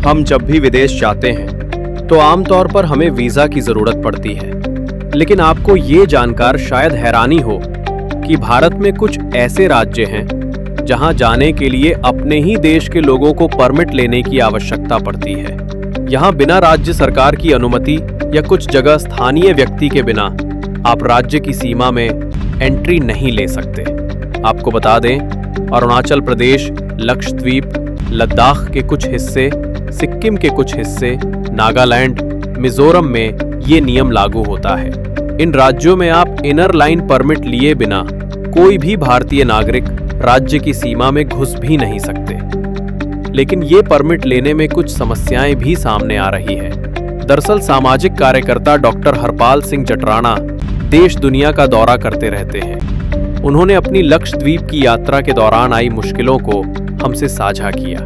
हम जब भी विदेश जाते हैं तो आमतौर पर हमें वीजा की जरूरत पड़ती है, लेकिन आपको ये जानकर शायद हैरानी हो कि भारत में कुछ ऐसे राज्य हैं जहां जाने के लिए अपने ही देश के लोगों को परमिट लेने की आवश्यकता पड़ती है। यहां बिना राज्य सरकार की अनुमति या कुछ जगह स्थानीय व्यक्ति के बिना आप राज्य की सीमा में एंट्री नहीं ले सकते। आपको बता दें, अरुणाचल प्रदेश, लक्षद्वीप, लद्दाख के कुछ हिस्से, सिक्किम के कुछ हिस्से, नागालैंड, मिजोरम में ये नियम लागू होता है। इन राज्यों में आप इनर लाइन परमिट लिए बिना कोई भी भारतीय नागरिक राज्य की सीमा में घुस भी नहीं सकते। लेकिन ये परमिट लेने में कुछ समस्याएं भी सामने आ रही है। दरअसल सामाजिक कार्यकर्ता डॉक्टर हरपाल सिंह जटराणा देश दुनिया का दौरा करते रहते हैं। उन्होंने अपनी लक्षद्वीप की यात्रा के दौरान आई मुश्किलों को हमसे साझा किया।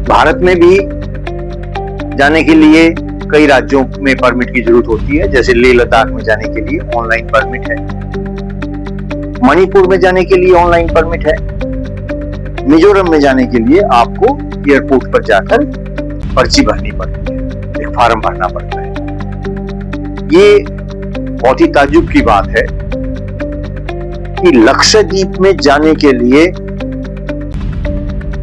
भारत में भी जाने के लिए कई राज्यों में परमिट की जरूरत होती है। जैसे लेह लद्दाख में जाने के लिए ऑनलाइन परमिट है, मणिपुर में जाने के लिए ऑनलाइन परमिट है, मिजोरम में जाने के लिए आपको एयरपोर्ट पर जाकर पर्ची भरनी पड़ती है, एक फॉर्म भरना पड़ता है। ये बहुत ही ताज्जुब की बात है कि लक्षद्वीप में जाने के लिए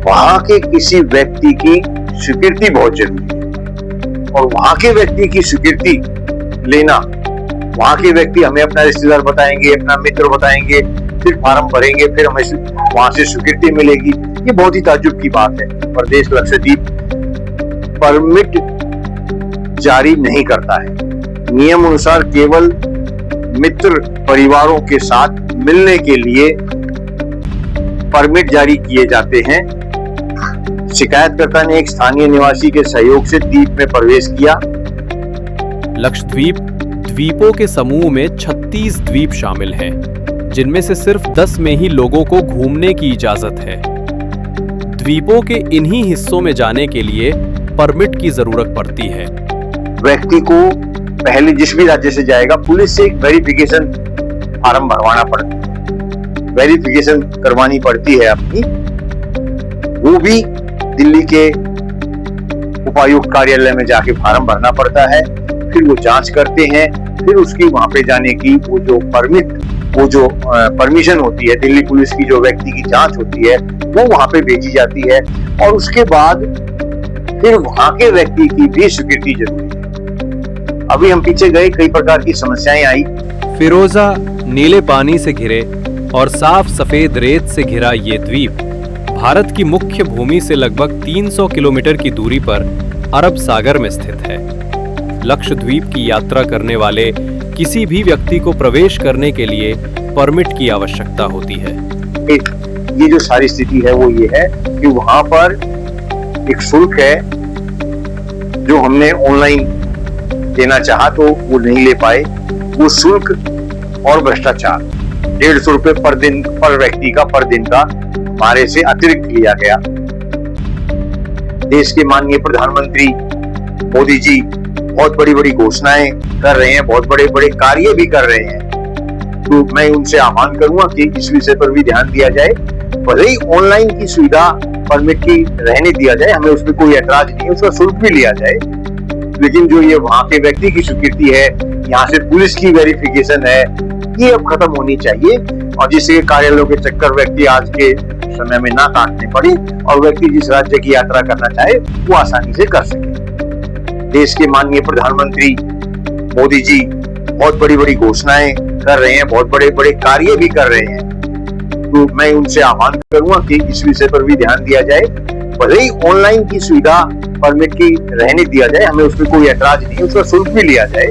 वहां के किसी व्यक्ति की स्वीकृति बहुत जरूरी है, और वहां के व्यक्ति की स्वीकृति लेना, वहां के व्यक्ति हमें अपना रिश्तेदार बताएंगे, अपना मित्र बताएंगे, फिर फॉर्म भरेंगे, फिर हमें वहां से स्वीकृति मिलेगी। ये बहुत ही ताज्जुब की बात है। प्रदेश लक्षद्वीप परमिट जारी नहीं करता है। नियम अनुसार केवल मित्र परिवारों के साथ मिलने के लिए परमिट जारी किए जाते हैं। शिकायतकर्ता ने एक स्थानीय निवासी के सहयोग से द्वीप में प्रवेश किया। लक्षद्वीप द्वीपों के समूह में 36 द्वीप शामिल हैं, जिनमें से सिर्फ 10 में ही लोगों को घूमने की इजाजत है। द्वीपों के इन्हीं हिस्सों में जाने के लिए परमिट की जरूरत पड़ती है। व्यक्ति को पहले जिस भी राज्य से जाएगा, पुलिस से एक वेरिफिकेशन फॉर्म भरवाना पड़ता है, वेरिफिकेशन करवानी पड़ती है अपनी। वो भी दिल्ली के उपायुक्त कार्यालय में जाके फॉर्म भरना पड़ता है। फिर वो जांच करते हैं, फिर उसकी वहां पे जाने की वो जो परमिशन होती है, दिल्ली पुलिस की जो व्यक्ति की जांच होती है, वो वहां पे भेजी जाती है। और उसके बाद फिर वहां के व्यक्ति की भी स्वीकृति जरूरी है। अभी हम पीछे गए, कई प्रकार की समस्याएं आई। फिरोजा नीले पानी से घिरे और साफ सफेद रेत से घिरा ये द्वीप भारत की मुख्य भूमि से लगभग 300 किलोमीटर की दूरी पर अरब सागर में स्थित है। लक्षद्वीप की यात्रा करने वाले किसी भी व्यक्ति को प्रवेश करने के लिए परमिट की आवश्यकता होती है। ये जो सारी स्थिति है वो ये है कि वहां पर एक शुल्क है जो हमने ऑनलाइन देना चाहा तो वो नहीं ले पाए। वो शुल्क और भ्रष्टाचार 150 रुपए पर दिन, पर व्यक्ति का, पर दिन का हमारे से अतिरिक्त लिया गया। देश के माननीय प्रधानमंत्री मोदी जी बहुत बड़ी बड़ी घोषणाएं कर रहे हैं, बहुत बड़े बड़े कार्य भी कर रहे हैं। तो मैं उनसे आह्वान करूंगा कि इस विषय पर भी ध्यान दिया जाए। भले ही ऑनलाइन की सुविधा परमिट की रहने दिया जाए, हमें उसमें कोई ऐतराज नहीं है, उसका शुल्क भी लिया जाए, लेकिन जो ये वहां के व्यक्ति की स्वीकृति है, यहाँ से पुलिस की वेरिफिकेशन है, ये अब खत्म होनी चाहिए। और जिससे कार्यालयों के चक्कर व्यक्ति आज के समय में ना काटने पड़े और व्यक्ति जिस राज्य की यात्रा करना चाहे वो आसानी से कर सके। देश के माननीय प्रधानमंत्री मोदी जी बहुत बड़ी बड़ी घोषणाएं कर रहे हैं, बहुत बड़े बड़े कार्य भी कर रहे हैं। तो मैं उनसे आह्वान करूंगा कि इस विषय पर भी ध्यान दिया जाए। भले ही ऑनलाइन की सुविधा परमिट की रहने दिया जाए, हमें उसमें कोई ऐतराज नहीं है, उसका शुल्क भी लिया जाए,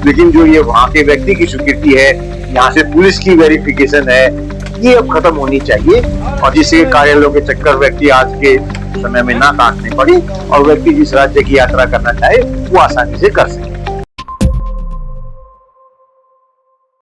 लेकिन जो ये वहां के व्यक्ति की स्वीकृति है, यहाँ से पुलिस की वेरिफिकेशन है, ये अब खत्म होनी चाहिए। और जिससे कार्यालयों के चक्कर व्यक्ति आज के समय में ना काटने पड़े और व्यक्ति जिस राज्य की यात्रा करना चाहे वो आसानी से कर सके।